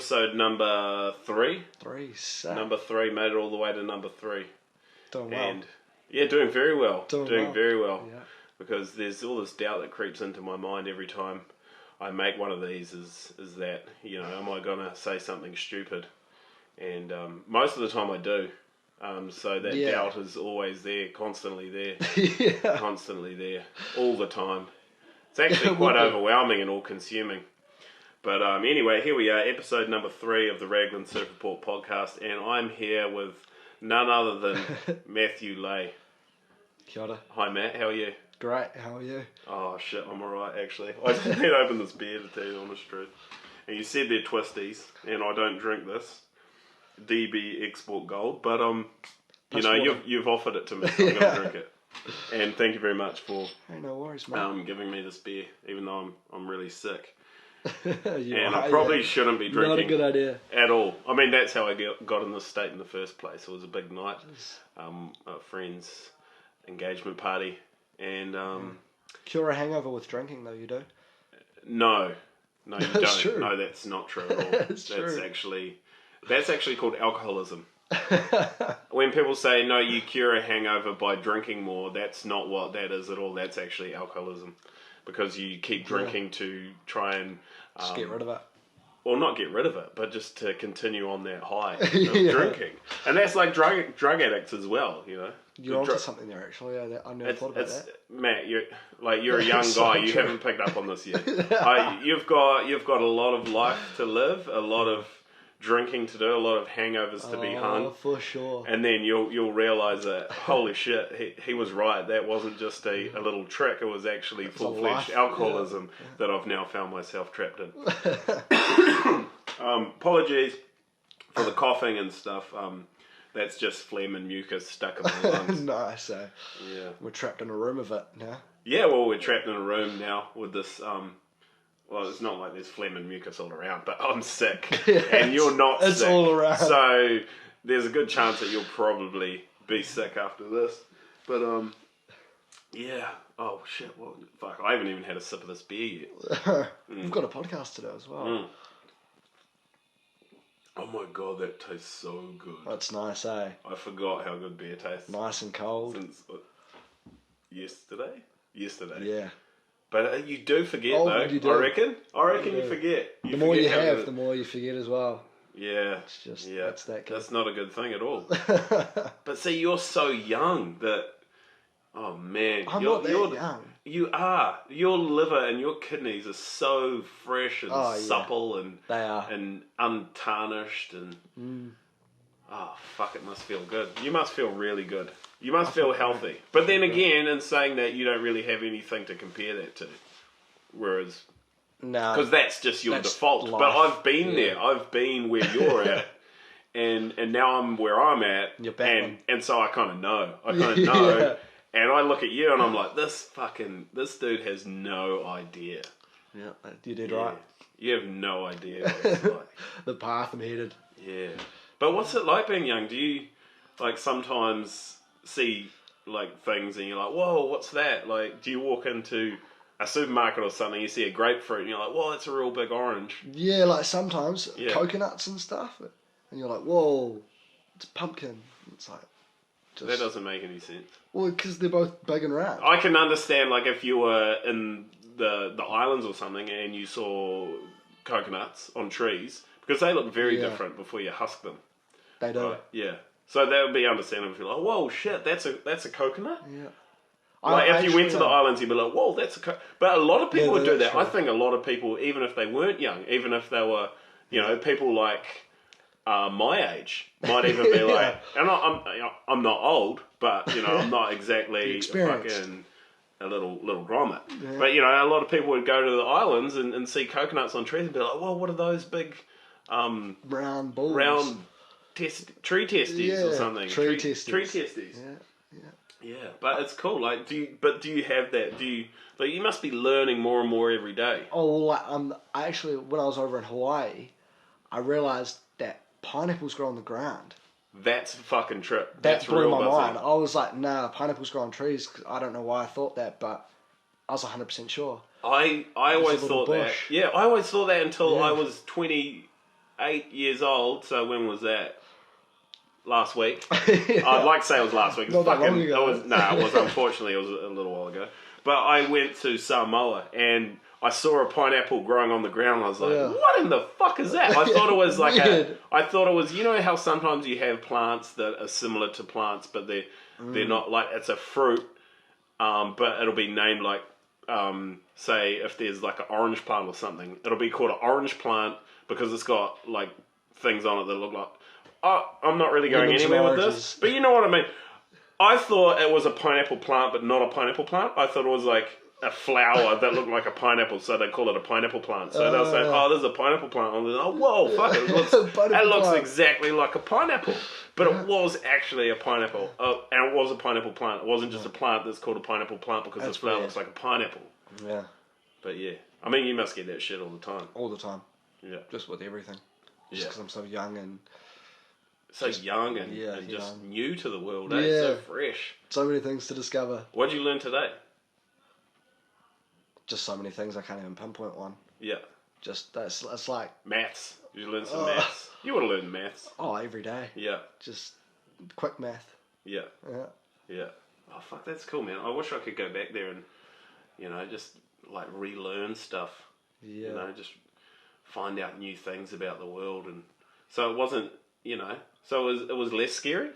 episode number 3. Sick. Number 3, made it all the way to number 3. Doing well. And yeah, doing very well. Doing very well. Yeah. Because there's all this doubt that creeps into my mind every time I make one of these is that, you know, am I going to say something stupid? And most of the time I do. So that doubt is always there, constantly there. Yeah. Constantly there. All the time. It's actually quite overwhelming and all-consuming. But anyway, here we are, episode number 3 of the Raglan Surf Report podcast, and I'm here with none other than Matthew Lay. Kia ora. Hi Matt, how are you? Great, how are you? Oh shit, I'm alright actually. I just need to open this beer to tell you the honest truth. And you said they're twisties, and I don't drink this. DB Export Gold, but you know, you've offered it to me, so I'm going to drink it. And thank you very much for hey, no worries, mate. giving me this beer, even though I'm really sick. And I probably shouldn't be drinking. Not a good idea. At all. I mean, that's how I got in this state in the first place. It was a big night, a friend's engagement party, and Cure a hangover with drinking, though, you do? No, you That's don't. true. No, that's not true at all. That's true. That's actually called alcoholism. When people say, no, you cure a hangover by drinking more, that's not what that is at all. That's actually alcoholism. Because you keep drinking to try and... just get rid of it. Well, not get rid of it, but just to continue on that high of drinking. And that's like drug addicts as well, you know. You're onto something there, actually. I never thought about that. Matt, you're a young So guy. You true. haven't picked up on this yet. You've got a lot of life to live, a lot of drinking to do, a lot of hangovers to be hung. Oh, for sure. And then you'll realise that, holy shit, he was right. That wasn't just a little trick. It was actually full-fledged alcoholism that I've now found myself trapped in. Apologies for the coughing and stuff. That's just phlegm and mucus stuck in my lungs. Nice, so Yeah. we're trapped in a room of it now. Yeah, well, we're trapped in a room now with this... well, it's not like there's phlegm and mucus all around, but I'm sick, and you're not sick. It's all around. So there's a good chance that you'll probably be sick after this. But, yeah. Oh, shit. Well, fuck, I haven't even had a sip of this beer yet. We've got a podcast to do as well. Mm. Oh, my God, that tastes so good. That's nice, eh? I forgot how good beer tastes. Nice and cold. Since yesterday? Yesterday. Yeah. But you do forget, though. You do. I reckon you forget. The more you have, the more you forget as well. Yeah. It's just, that's that good. That's not a good thing at all. But see, you're so young that, oh man. I'm not that young. You are. Your liver and your kidneys are so fresh and supple and they are. And untarnished and oh fuck, it must feel good. You must feel really good. You must feel healthy. But then again, in saying that, you don't really have anything to compare that to. Whereas, because that's just your default. Life. But I've been there. I've been where you're at. And now I'm where I'm at. You're back and so I kind of know. Yeah. And I look at you and I'm like, this dude has no idea. Yeah, you did right. You have no idea what it's like. The path I'm headed. Yeah. But what's it like being young? Do you, like, sometimes see, like, things and you're like, whoa, what's that? Like, do you walk into a supermarket or something, you see a grapefruit and you're like, whoa, that's a real big orange. Yeah, like sometimes coconuts and stuff. And you're like, whoa, it's pumpkin. It's like... that doesn't make any sense. Well, because they're both big and round. I can understand, like, if you were in the islands or something and you saw coconuts on trees, because they look very different before you husk them. They do. Right? Yeah. So that would be understandable if you're like, whoa, shit, that's a coconut? Yeah. Like, if you went to the islands, you'd be like, whoa, that's a coconut. But a lot of people would do that. True. I think a lot of people, even if they weren't young, even if they were, you know, people like my age, might even be like, and I'm not old, but, you know, I'm not exactly a little grommet. Yeah. But, you know, a lot of people would go to the islands and see coconuts on trees and be like, well, what are those big... round balls. Round tree testes or something. Tree testes. Tree testes. Yeah. But it's cool. Like, do you have that? You must be learning more and more every day. Oh, like I actually, when I was over in Hawaii, I realised that pineapples grow on the ground. That's a fucking trip. That blew my mind. I was like, nah, pineapples grow on trees. I don't know why I thought that, but I was 100% sure. I always thought that. Yeah, I always thought that until I was 20 8 years old. So when was that? Last week. Yeah. I'd like to say it was last week. Not that long ago. It was unfortunately it was a little while ago. But I went to Samoa and I saw a pineapple growing on the ground. I was like, what in the fuck is that? I thought it was like you know how sometimes you have plants that are similar to plants, but they're not like, it's a fruit, but it'll be named like, say if there's like an orange plant or something, it'll be called an orange plant because it's got like things on it that look like, I'm not really going anywhere with this, but you know what I mean. I thought it was a pineapple plant, but not a pineapple plant. I thought it was like a flower that looked like a pineapple, so they call it a pineapple plant. So they were saying, there's a pineapple plant. I was like, whoa, fuck it. It looks exactly like a pineapple. But it was actually a pineapple. And it was a pineapple plant. It wasn't just a plant that's called a pineapple plant because the flower looks like a pineapple. Yeah. But yeah. I mean, you must get that shit all the time. All the time. Yeah. Just with everything. Just because I'm so young and... So young and just new to the world, eh? Yeah. So fresh. So many things to discover. What did you learn today? Just so many things, I can't even pinpoint one. Yeah. Just, it's like... Maths. You learned some maths. You would have learned maths. Oh, every day. Yeah. Just quick math. Yeah. Yeah. Yeah. Oh, fuck, that's cool, man. I wish I could go back there and, just, like, relearn stuff. Yeah. Just find out new things about the world. And so it wasn't, so it was less scary,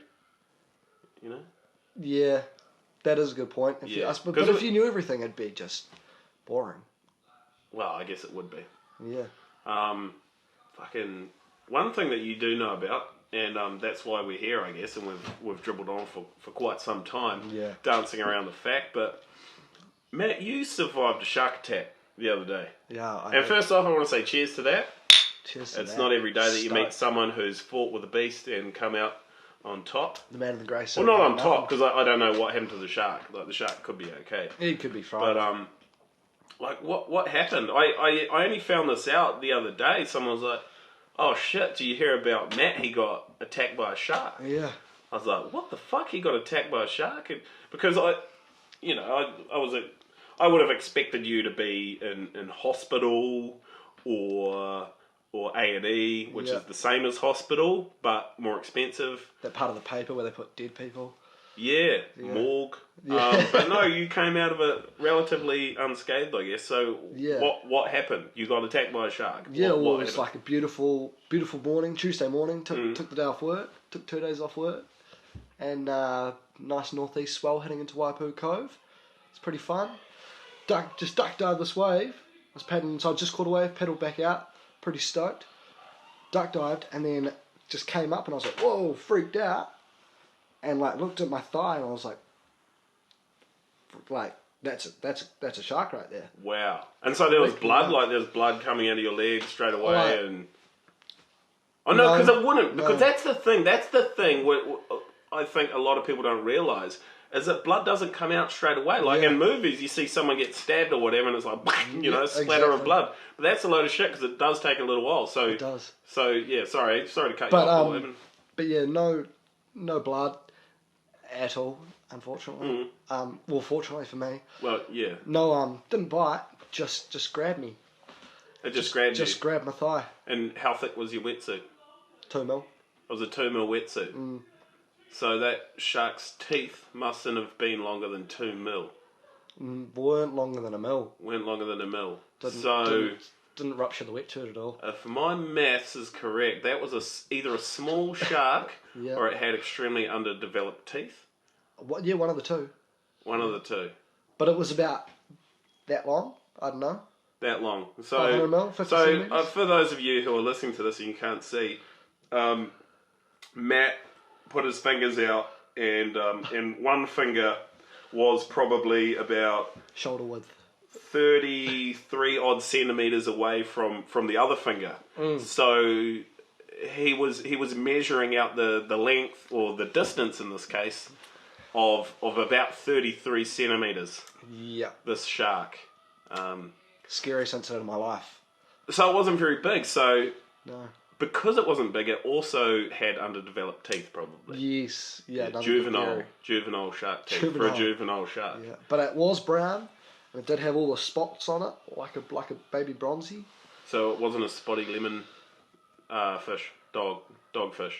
Yeah, that is a good point. But if you knew everything, it'd be just boring. Well, I guess it would be. Yeah. Fucking one thing that you do know about, and that's why we're here, I guess, and we've dribbled on for quite some time, dancing around the fact. But Matt, you survived a shark attack the other day. Yeah. First off, I want to say cheers to that. Cheers to that. It's not every day that you meet someone who's fought with a beast and come out on top. The man in the grey suit. Well, not on top, because I don't know what happened to the shark. Like, the shark could be okay. He could be fine. But, like, what happened? I only found this out the other day. Someone was like, oh, shit, do you hear about Matt? He got attacked by a shark. Yeah. I was like, what the fuck? He got attacked by a shark? And because I would have expected you to be in hospital or A&E, which is the same as hospital, but more expensive. That part of the paper where they put dead people. Yeah. Morgue. Yeah. But no, you came out of it relatively unscathed, I guess. So what happened? You got attacked by a shark. Yeah, it was like a beautiful morning, Tuesday morning. Took the day off work, took 2 days off work, and nice northeast swell heading into Waipu Cove. It's pretty fun. Duck dived this wave. I was paddling, so I just caught a wave, paddled back out. Pretty stoked. Duck dived and then just came up and I was like, whoa, freaked out. And like looked at my thigh and I was like that's a shark right there. Wow. And so there was blood, like there was blood coming out of your leg straight away and... Oh no, because it wouldn't. Because that's the thing. That's the thing what I think a lot of people don't realise. Is that blood doesn't come out straight away. Like in movies, you see someone get stabbed or whatever and it's like, splatter of blood. But that's a load of shit because it does take a little while. So it does. So, yeah, sorry to cut you off. But yeah, no blood at all, unfortunately. Well, fortunately for me. Well, yeah. No, didn't bite, just grabbed me. It just grabbed you? Just grabbed my thigh. And how thick was your wetsuit? 2 mil. It was a 2 mil wetsuit? So that shark's teeth mustn't have been longer than 2 mil. Weren't longer than a mil. Weren't longer than a mil. Didn't rupture the wetsuit at all. If my maths is correct, that was either a small shark or it had extremely underdeveloped teeth. Yeah, one of the two. One of the two. But it was about that long. I don't know. That long. So 500 mil, 50 centimeters. For those of you who are listening to this and you can't see, Matt put his fingers out and one finger was probably about shoulder width, 33 odd centimeters away from the other finger. So he was measuring out the length or the distance in this case of about 33 centimeters. Yeah. This shark. Scariest incident of my life. So it wasn't very big. So no. Because it wasn't big, it also had underdeveloped teeth, probably. Yes, yeah. Juvenile shark teeth for a juvenile shark. Yeah, but it was brown, and it did have all the spots on it, like a baby bronzy. So it wasn't a spotty lemon fish, dogfish,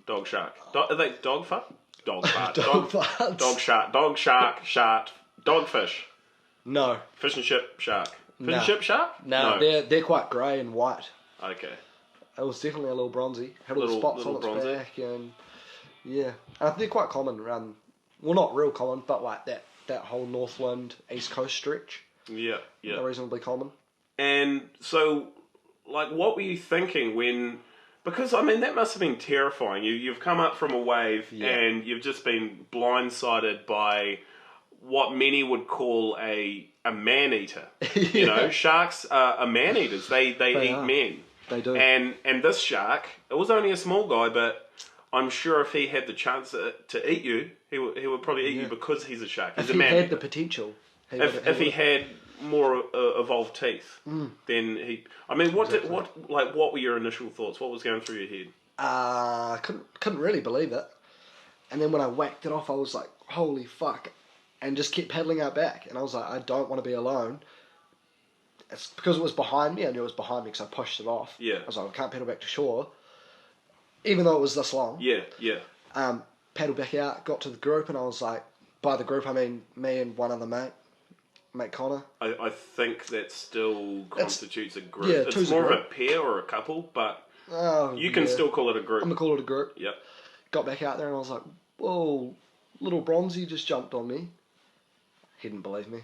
dog shark. Are they dog fart? Dog fart. Dog farts. Dog shark, dogfish. No. Fish and chip shark. Fish No. and chip shark? No, they're quite grey and white. Okay. It was definitely a little bronzy. Had all the Little- spots little on its bronzy. back and yeah. And I think they're quite common around. Well, not real common, but like that whole Northland East Coast stretch. Yeah, yeah. They're reasonably common. And so, like, what were you thinking when? Because I mean, that must have been terrifying. You've come up from a wave and you've just been blindsided by what many would call a man eater. You know, sharks are man eaters. They eat are. men. They do. And this shark, it was only a small guy, but I'm sure if he had the chance to eat you, he would probably eat you because he's a shark. He's If a he man had eater. the potential. If he had more evolved teeth, then he. I mean, what were your initial thoughts? What was going through your head? Couldn't really believe it. And then when I whacked it off, I was like, holy fuck. And just kept paddling out back. And I was like, I don't want to be alone. It's because it was behind me. I knew it was behind me because I pushed it off. Yeah. I was like, I can't paddle back to shore. Even though it was this long. Yeah, yeah. Paddled back out, got to the group, and I was like, by the group I mean me and one other mate Connor. I think that still constitutes a group. yeah, it's two's a more of a group. pair or a couple, but you can yeah. still call it a group. I'm going to call it a group. Yep. Got back out there and I was like, whoa, little Bronzy just jumped on me. He didn't believe me.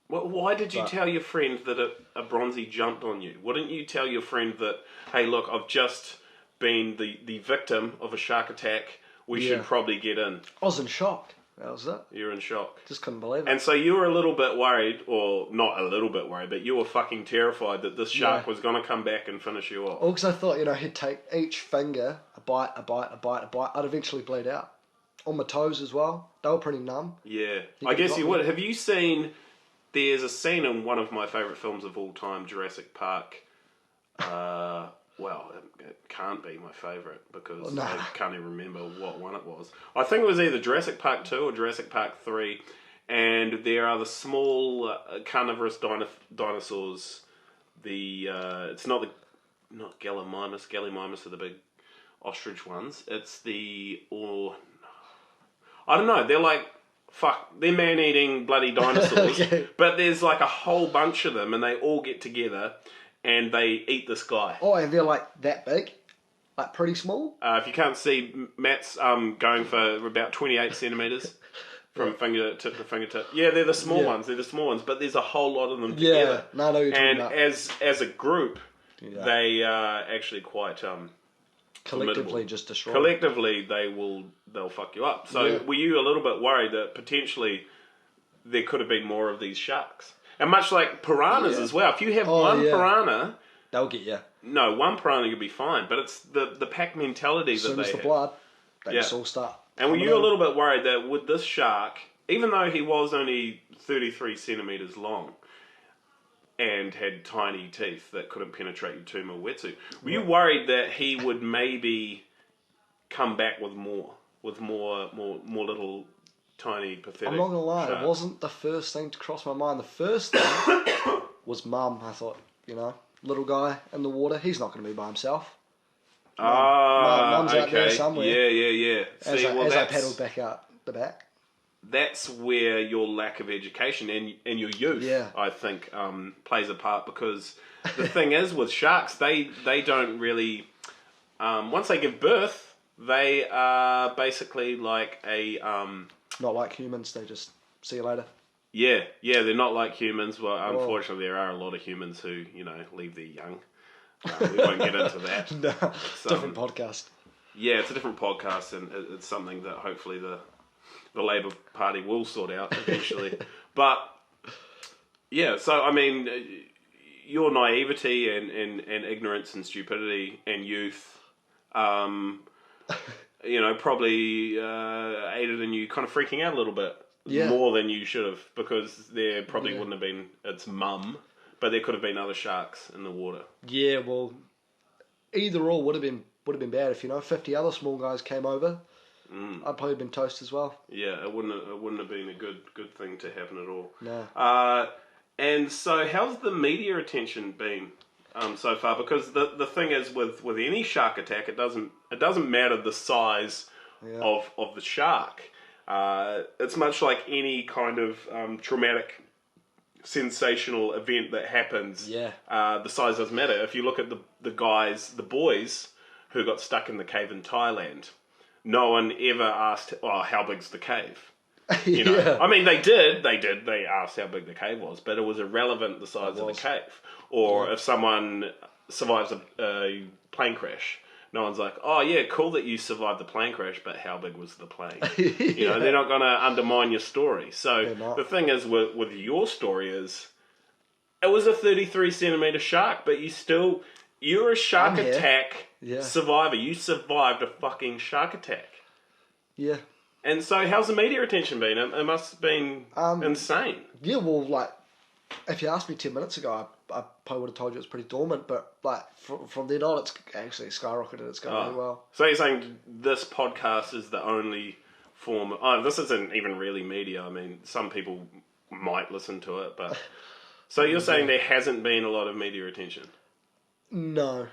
Well, why did you tell your friend that a bronzy jumped on you? Wouldn't you tell your friend that, hey, look, I've just been the victim of a shark attack. We should probably get in. I was in shock. That was it. You're in shock. Just couldn't believe it. And so you were a little bit worried, or not a little bit worried, but you were fucking terrified that this shark was going to come back and finish you off. Well, because I thought, he'd take each finger, a bite. I'd eventually bleed out. On my toes as well. They were pretty numb. Yeah. I guess you would. Have you seen... There's a scene in one of my favourite films of all time, Jurassic Park. Well, it can't be my favourite because I can't even remember what one it was. I think it was either Jurassic Park 2 or Jurassic Park 3. And there are the small carnivorous dinosaurs. It's not Gallimimus. Gallimimus are the big ostrich ones. It's I don't know. They're like... they're man-eating bloody dinosaurs. Okay. But there's like a whole bunch of them and they all get together and they eat this guy. Oh, and they're like that big? Like pretty small? If you can't see, Matt's going for about 28 centimetres from fingertip to fingertip. Yeah, they're the small ones. They're the small ones, but there's a whole lot of them together. Yeah, no, I know you're talking about. As a group, they are actually quite... collectively formidable. just destroy. Collectively, they'll fuck you up. So were you a little bit worried that potentially there could have been more of these sharks? And much like piranhas as well. If you have one piranha... They'll get you. No, one piranha you'll be fine. But it's the pack mentality As that soon they as the have. blood, they just all start. And were you a little bit worried that with this shark, even though he was only 33 centimetres long and had tiny teeth that couldn't penetrate your 2 mil wetsuit, were you worried that he would maybe come back with more little tiny pathetic I'm not gonna lie, sharks? it wasn't the first thing to cross my mind. The first thing was Mum. I thought, little guy in the water, he's not gonna be by himself. Mum's out there somewhere. Yeah. As I paddled back out the back. That's where your lack of education and your youth, I think, plays a part, because the thing is with sharks, they don't really, once they give birth, they are basically like a... Not like humans, they just see you later. Yeah, they're not like humans. Well, unfortunately, there are a lot of humans who, leave their young. We won't get into that. No, different podcast. Yeah, it's a different podcast, and it's something that hopefully the Labour Party will sort out eventually. But, yeah, so, I mean, your naivety and ignorance and stupidity and youth, probably aided in you kind of freaking out a little bit. More than you should have, because there probably wouldn't have been its mum, but there could have been other sharks in the water. Yeah, well, either or would have been bad if 50 other small guys came over. I'd probably been toast as well. Yeah, it wouldn't have been a good thing to happen at all. No. And so, how's the media attention been so far, because the thing is with any shark attack, it doesn't matter the size of the shark. It's much like any kind of traumatic, sensational event that happens. Yeah. The size doesn't matter. If you look at the boys who got stuck in the cave in Thailand, no one ever asked, "Oh, how big's the cave?" You know, Yeah. I mean, they did. They asked how big the cave was, but it was irrelevant the size of the cave. Or if someone survives a plane crash, no one's like, "Oh yeah, cool that you survived the plane crash, but how big was the plane?" You know, they're not going to undermine your story. So the thing is with your story is, it was a 33 centimeter shark, but you're a shark attack survivor. You survived a fucking shark attack. Yeah. And so, how's the media attention been? It must have been insane. Yeah, well, like, if you asked me 10 minutes ago, I probably would have told you it's pretty dormant, but, like, from then on, it's actually skyrocketed. It's going really well. So you're saying this podcast is the only form... this isn't even really media. I mean, some people might listen to it, but... So you're saying there hasn't been a lot of media attention? No.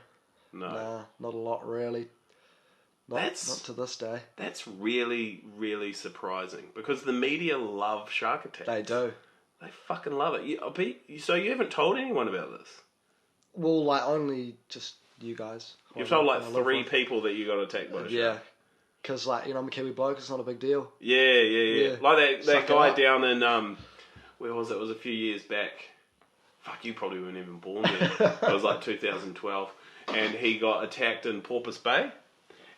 Nah, not a lot, really. Not to this day. That's really, really surprising, because the media love shark attacks. They do. They fucking love it. So you haven't told anyone about this? Like, only just you guys. You've told, 3 people that you got attacked by a shark? Yeah. Because, I'm a Kiwi bloke, it's not a big deal. Yeah. Like that guy down in, where was it? It was a few years back. Fuck, you probably weren't even born yet. It was like 2012. And he got attacked in Porpoise Bay.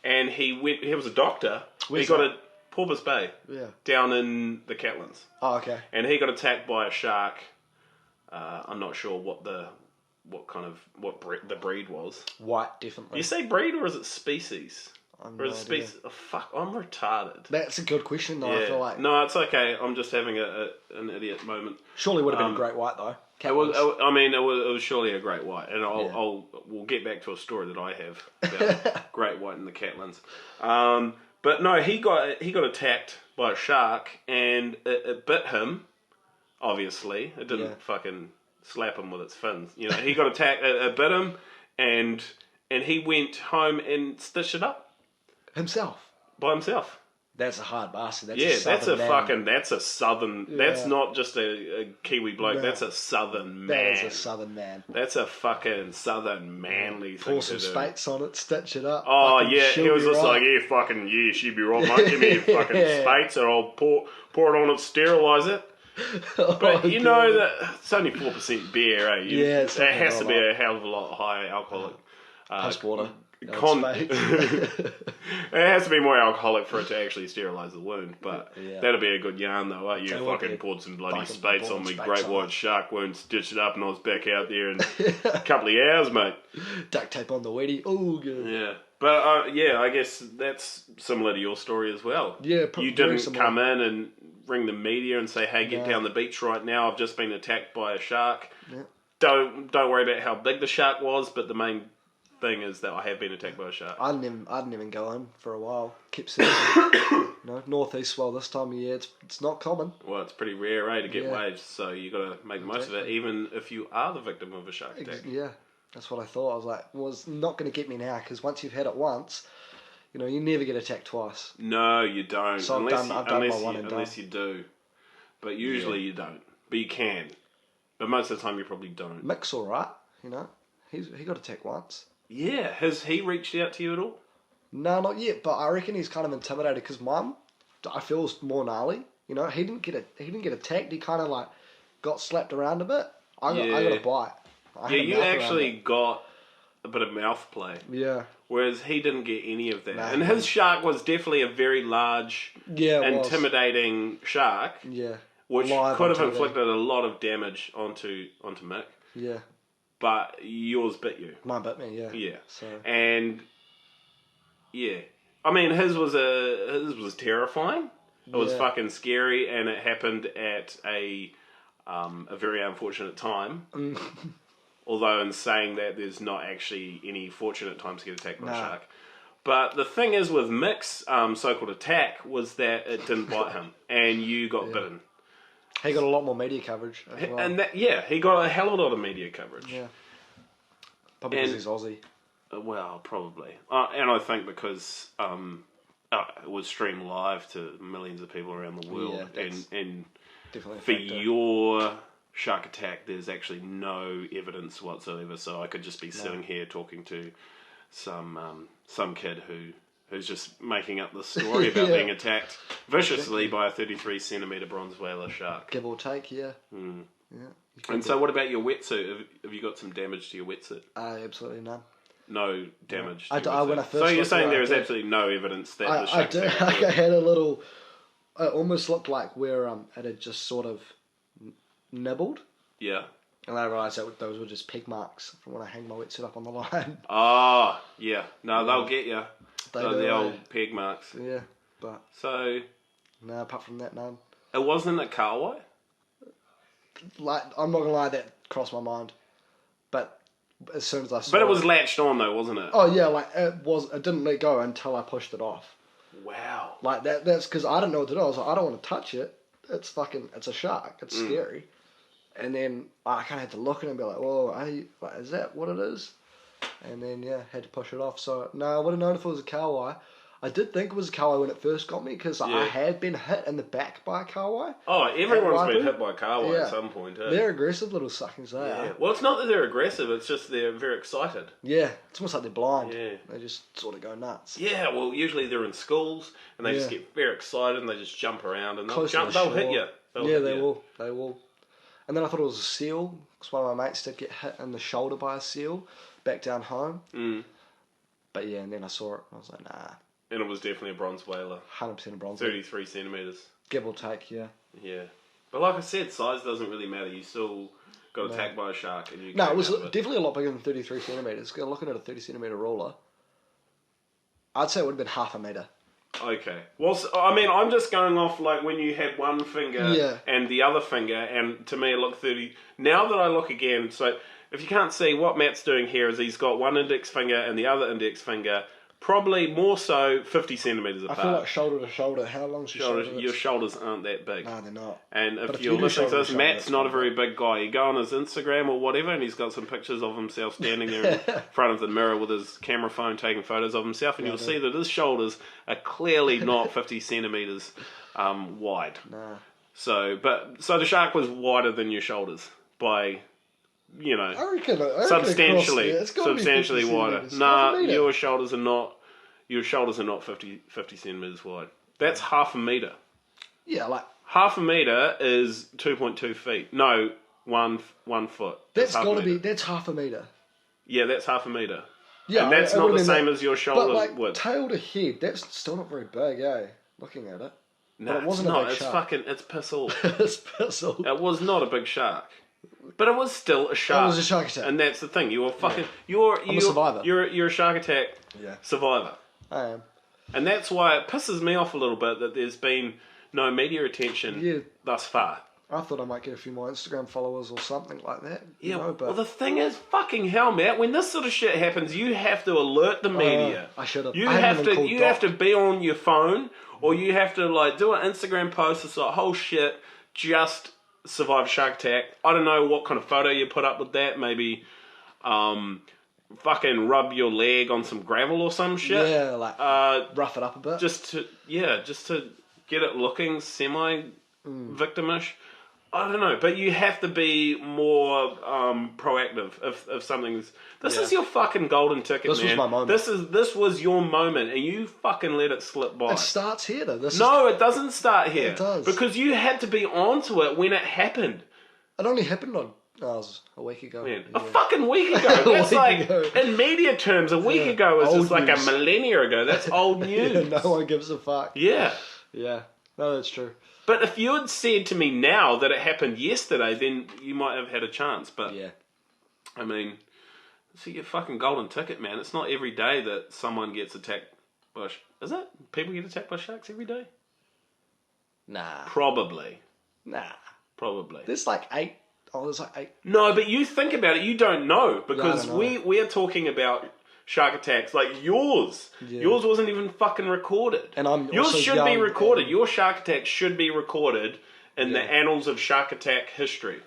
And he was a doctor. Where's he got a Porpoise Bay. Yeah. Down in the Catlins. Oh, okay. And he got attacked by a shark. I'm not sure what the breed was. White, definitely. You say breed or is it species? Or is it species? Oh, fuck, I'm retarded. That's a good question, though. Yeah. I feel like. No, it's okay. I'm just having an idiot moment. Surely would have been a great white, though. It was surely a great white, and we'll get back to a story that I have about great white in the Catlins. But no, he got attacked by a shark, and it bit him. Obviously, it didn't fucking slap him with its fins. You know, he got attacked. It bit him, and he went home and stitched it up by himself. That's a hard bastard. That's a southern. Yeah. That's not just a Kiwi bloke. No. That's a southern man. That is a southern man. That's a fucking southern manly thing. Pour some spates on it, stitch it up. Oh yeah, he was just like, she'd be right, mate. Give me your fucking spates, and I'll pour it on it, sterilise it. But you know that it's only 4% beer, eh? It has to be a hell of a lot higher alcoholic. Plus water. It has to be more alcoholic for it to actually sterilise the wound, but that'd be a good yarn though. You fucking poured some bloody spates on me, great white shark wound, stitched it up, and I was back out there in a couple of hours, mate. Duct tape on the weedy. Oh, good. Yeah. But I guess that's similar to your story as well. Yeah, you didn't come in and ring the media and say, "Hey, get down the beach right now. I've just been attacked by a shark." Yeah. Don't worry about how big the shark was, but the main thing is that I have been attacked by a shark. I didn't even go in for a while. Kept seeing northeast swell this time of year. It's not common. Well, it's pretty rare, to get waves. So you got to make the most of it, even if you are the victim of a shark attack. Yeah, that's what I thought. I was like, well, it's not going to get me now, because once you've had it once, you never get attacked twice. No, you don't. So unless you do, but usually you don't. But you can. But most of the time you probably don't. Mick's all right. He got attacked once. Yeah, has he reached out to you at all? No, not yet. But I reckon he's kind of intimidated because mine, I feel, is more gnarly. He didn't get attacked. He kind of got slapped around a bit. I got a bite. You actually got a bit of mouth play. Yeah. Whereas he didn't get any of that. No, and his shark was definitely a very large, intimidating shark. Yeah. Which could have inflicted a lot of damage onto Mick. Yeah. But yours bit you. Mine bit me, yeah. Yeah. So. And I mean, his was terrifying. It was fucking scary, and it happened at a very unfortunate time. Although in saying that, there's not actually any fortunate times to get attacked by a shark. But the thing is with Mick's so-called attack was that it didn't bite him, and you got bitten. He got a lot more media coverage as well. And he got a hell of a lot of media coverage. Yeah. Probably because he's Aussie. Well, probably. And I think because it was streamed live to millions of people around the world. And for your shark attack, there's actually no evidence whatsoever. So I could just be sitting here talking to some kid who's just making up the story about being attacked viciously by a 33 centimetre bronze whaler shark. Give or take, yeah. Yeah. And so what about your wetsuit? Have you got some damage to your wetsuit? Absolutely none. No damage. When I first so you're saying there is absolutely no evidence that the shark attack I had a little... It almost looked like where it had just sort of nibbled. Yeah. And I realised that those were just peg marks from when I hang my wetsuit up on the line. Ah, yeah. No, they'll get you. The old peg marks. Yeah, but... So... No, apart from that, none. It wasn't a Kauai? Like, I'm not going to lie, that crossed my mind. But as soon as I saw But it was latched on though, wasn't it? Oh, yeah, like, it didn't let go until I pushed it off. Wow. Like, that's because I didn't know what to do. I was like, I don't want to touch it. It's a shark. It's scary. And then I kind of had to look at it and be like, whoa, is that what it is? And then, had to push it off. So, no, I would have known if it was a Kauai. I did think it was a Kauai when it first got me because I had been hit in the back by a Kauai. Oh, everyone's been hit by a Kauai at some point. They're aggressive little suckers, they are. Well, it's not that they're aggressive, it's just they're very excited. Yeah, it's almost like they're blind. Yeah. They just sort of go nuts. Yeah, well, usually they're in schools and they just get very excited and they just jump around and they'll hit you. They will. And then I thought it was a seal because one of my mates did get hit in the shoulder by a seal back down home. But yeah, and then I saw it and I was like, nah. And it was definitely a bronze whaler. 100% a bronze 33 centimetres. Give or take, yeah. Yeah. But like I said, size doesn't really matter. You still got attacked by a shark. And it was definitely a lot bigger than 33 centimetres. Looking at a 30 centimetre ruler, I'd say it would have been half a metre. Okay. Well, so, I mean, I'm just going off like when you had one finger and the other finger, and to me it looked 30. Now that I look again, so if you can't see, what Matt's doing here is he's got one index finger and the other index finger probably more so 50 centimetres apart. I feel like shoulder to shoulder. How long's your shoulder? Your shoulders aren't that big. No, they're not. And if you're listening to this, Matt's not a very big guy. You go on his Instagram or whatever, and he's got some pictures of himself standing there in front of the mirror with his camera phone taking photos of himself, and you'll see that his shoulders are clearly not 50 centimetres wide. Nah. So the shark was wider than your shoulders by... I reckon substantially wider. Nah, your shoulders are not 50 centimetres wide. That's half a metre. Yeah, like half a metre is 2.2 feet. No, 1 foot. That's got to be. That's half a metre. Yeah, that's half a metre. Yeah, and that's not the same as your shoulder width. Tail to head, that's still not very big, looking at it. No, it's not. It's fucking. It's piss all. It's piss all. It was not a big shark. But it was still a shark. It was a shark attack. And that's the thing. You were fucking... I'm a survivor. You're a shark attack survivor. I am. And that's why it pisses me off a little bit that there's been no media attention thus far. I thought I might get a few more Instagram followers or something like that. Well, the thing is, fucking hell, Matt, when this sort of shit happens, you have to alert the media. I should have. You have to be on your phone, or you have to do an Instagram post that's like, oh shit, just... survive a shark attack. I don't know what kind of photo you put up with that. Maybe fucking rub your leg on some gravel or some shit. Yeah, like rough it up a bit. Just to get it looking semi-victimish. I don't know, but you have to be more proactive if something's... This is your fucking golden ticket, man. This was my moment. This was your moment, and you fucking let it slip by. It starts here, though. It doesn't start here. It does. Because you had to be onto it when it happened. It only happened on... it was a week ago. Man, a fucking week ago. That's in media terms, a week ago is just like a millennia ago. That's old news. No one gives a fuck. Yeah. Yeah. No, that's true. But if you had said to me now that it happened yesterday, then you might have had a chance. But, I mean, so you get fucking golden ticket, man. It's not every day that someone gets attacked by... Is it? People get attacked by sharks every day? Nah. Probably. Nah. Probably. There's like 8. Oh, there's like 8. No, but you think about it, you don't know. Because we are talking about... shark attacks like yours. Yeah. Yours wasn't even fucking recorded. And yours should be recorded. Your shark attack should be recorded in the annals of shark attack history.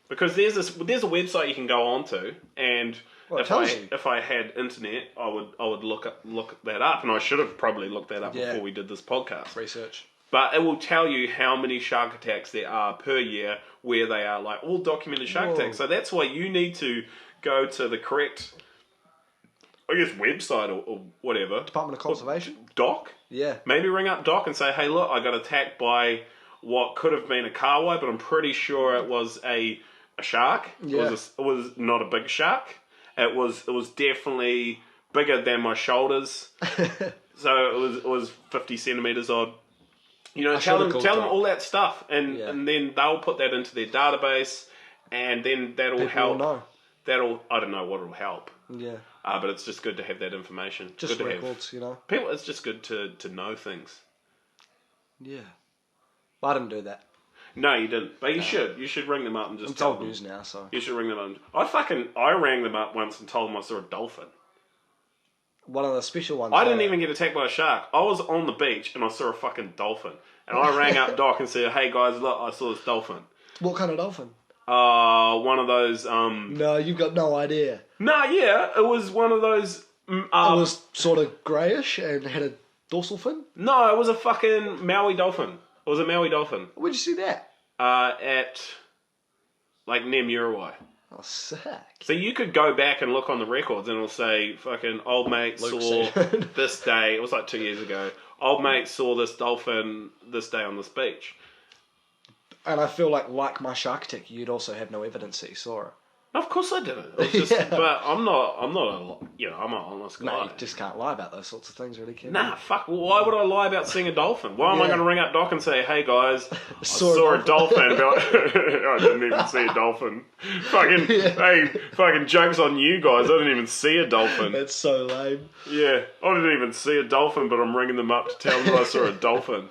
Because there's a website you can go onto, and if I had internet, I would look that up, and I should have probably looked that up before we did this podcast. Research. But it will tell you how many shark attacks there are per year, where they are, like all documented shark attacks. So that's why you need to go to the correct, I guess, website or whatever. Department of Conservation? Doc? Yeah. Maybe ring up Doc and say, hey, look, I got attacked by what could have been a kahawai, but I'm pretty sure it was a shark. Yeah. It was not a big shark. It was definitely bigger than my shoulders. So it was 50 centimeters odd. You know, tell them all that stuff, and then they'll put that into their database, and then that'll help. I don't know what will help. Yeah. But it's just good to have that information. Just good records, to have. People, it's just good to know things. Yeah. Well, I didn't do that. No, you didn't. But you should. You should ring them up and just tell them. It's old news now, so. You should ring them up. I rang them up once and told them I saw a dolphin. One of the special ones. I didn't even get attacked by a shark. I was on the beach and I saw a fucking dolphin. And I rang up Doc and said, hey guys, look, I saw this dolphin. What kind of dolphin? One of those, No, you've got no idea. No, yeah, it was one of those, it was sort of greyish and had a dorsal fin? No, it was a fucking Maui dolphin. It was a Maui dolphin. Where'd you see that? At, like, near Muriwai. Oh, sick. So you could go back and look on the records and it'll say, fucking, old mate saw this day, it was like 2 years ago, old mate saw this dolphin this day on this beach. And I feel like my shark attack, you'd also have no evidence that you saw it. Of course I didn't. It's just, but I'm not I'm an honest guy. No, you just can't lie about those sorts of things, really, can you? Nah, fuck. Why would I lie about seeing a dolphin? Why am I going to ring up Doc and say, hey guys, I saw a dolphin. I didn't even see a dolphin. Hey, fucking joke's on you guys. I didn't even see a dolphin. That's so lame. Yeah, I didn't even see a dolphin, but I'm ringing them up to tell them I saw a dolphin.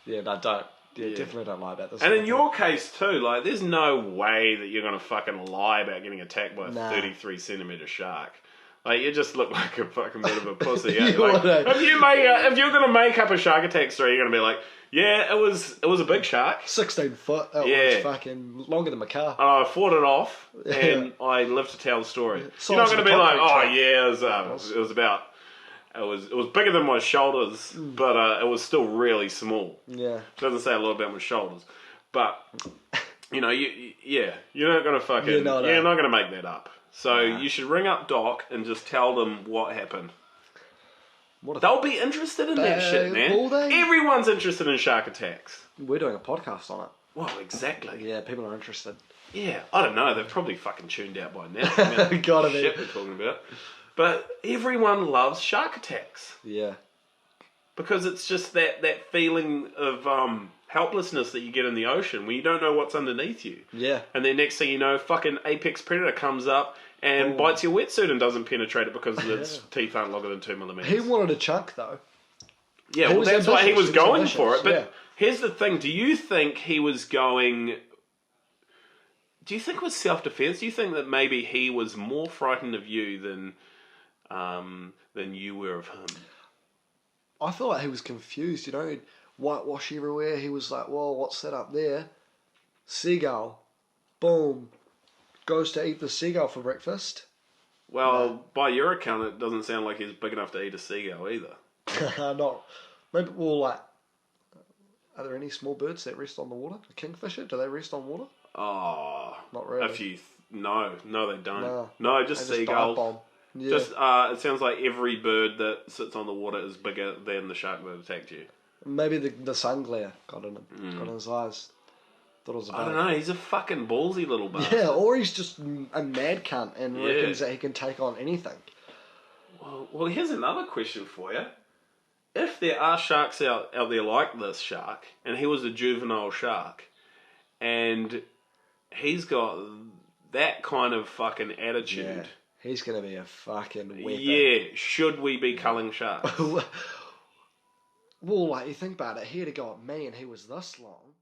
Yeah, no, don't. Yeah, definitely don't lie about this. And in your case too, like, there's no way that you're going to fucking lie about getting attacked by a 33 centimeter shark. Like, you just look like a fucking bit of a pussy. Like, if you're going to make up a shark attack story, you're going to be like, yeah, it was a big shark. 16 foot. That was fucking longer than my car. And I fought it off, and I lived to tell the story. You're not going to be like, oh yeah, it was about. It was bigger than my shoulders, but it was still really small. Yeah. It doesn't say a lot about my shoulders. But, you know, you're not going to fucking... You're not going to make that up. So you should ring up Doc and just tell them what happened. They'll be interested in that shit, man. Will they? Everyone's interested in shark attacks. We're doing a podcast on it. Well, exactly. Yeah, people are interested. Yeah, I don't know. They've probably fucking tuned out by now. Gotta be. Shit we're talking about. But everyone loves shark attacks. Yeah. Because it's just that feeling of helplessness that you get in the ocean when you don't know what's underneath you. Yeah. And then next thing you know, fucking apex predator comes up and bites your wetsuit and doesn't penetrate it because its teeth aren't longer than 2 millimeters. He wanted a chunk, though. Yeah, well, that's why he was going for it. But here's the thing. Do you think he was going... Do you think it was self-defense? Do you think that maybe he was more frightened of you than you were of him? I feel like he was confused, you know, whitewash everywhere. He was like, well, what's that up there? Seagull. Boom. Goes to eat the seagull for breakfast. Well, by your account, it doesn't sound like he's big enough to eat a seagull either. Not. Maybe, well, like, are there any small birds that rest on the water? A kingfisher, do they rest on water? Oh. Not really. No, they don't. No, just seagulls. Yeah. Just, it sounds like every bird that sits on the water is bigger than the shark that attacked you. Maybe the sun glare got in his eyes. Thought it was I don't know, he's a fucking ballsy little bastard. Yeah, or he's just a mad cunt and reckons that he can take on anything. Well, here's another question for you. If there are sharks out there like this shark, and he was a juvenile shark, and he's got that kind of fucking attitude... Yeah, he's going to be a fucking weapon. Yeah, should we be culling sharks? Well, like, you think about it, he had to go at me and he was this long.